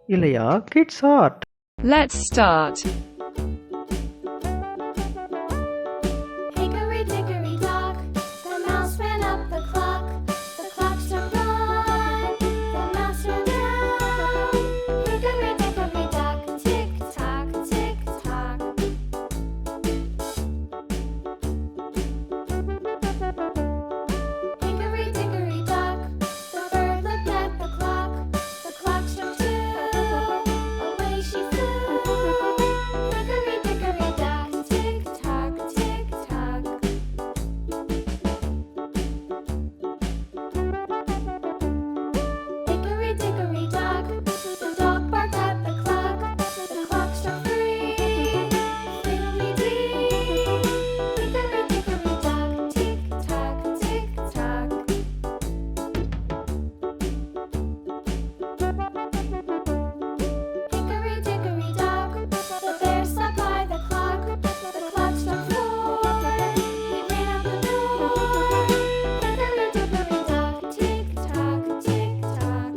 Ilaya, kids art. Let's start. Hickory dickory dock, the mouse ran up the clock. The clock struck one, the mouse ran down. Hickory dickory dock, tick tock, tick tock. Hickory dickory dock, the bird looked at the clock. The clock struck two, away she flew. Hickory dickory dock, tick tock, tick tock. Hickory dickory dock, the dog barked at the clock. The clock struck three, fiddly-dee. Hickory dickory dock, tick tock, tick tock. Hickory dickory dock, the bear sat by the clock. The clock struck four, he ran out the door. Hickory dickory dock, tick tock, tick tock.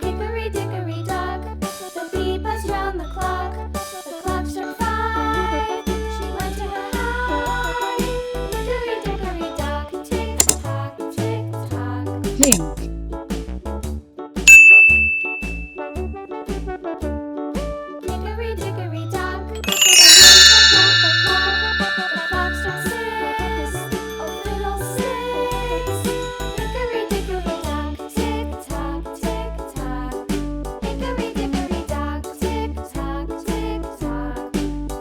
Hickory dickory dock, the bee buzzed round the clock. The clock struck five, she went to her hive. Hickory dickory dock, tick tock, tick tock. Pink. Hickory dickory dock, the wind hopped at the clock. The clock struck six, oh fiddle-sticks. Hickory dickory dock, tick tock, tick tock. Hickory dickory dock, tick tock, tick tock.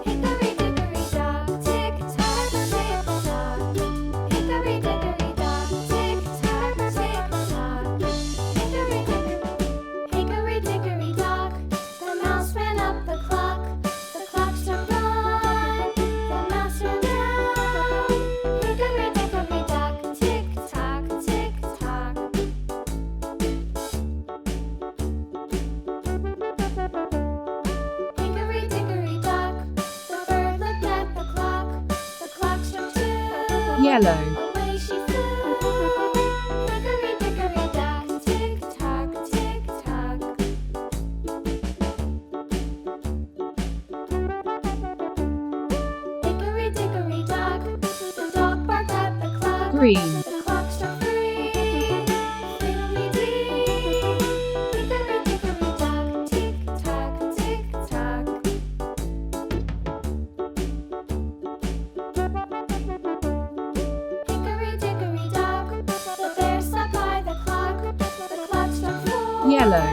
Hickory dickory dock, tick tock, tick tock. Hickory dickory dock, tick tock, tick tock. Hickory dickory dock, the mouse ran up the clock. The clock struck one, the mouse ran down. Hickory dickory dock, tick tock, tick tock. Hickory dickory dock, the bird looked at the clock. The clock struck two, Yellow. away she flew. Hickory dickory dock, tick tock, tick tock. Hickory dickory dock, the dog barked at the clock. Green. The clock struck three, fiddly-dee. Hickory dickory dock, tick tock, tick tock. Hickory dickory dock, the bear sat by the clock. The clock struck four. Yellow.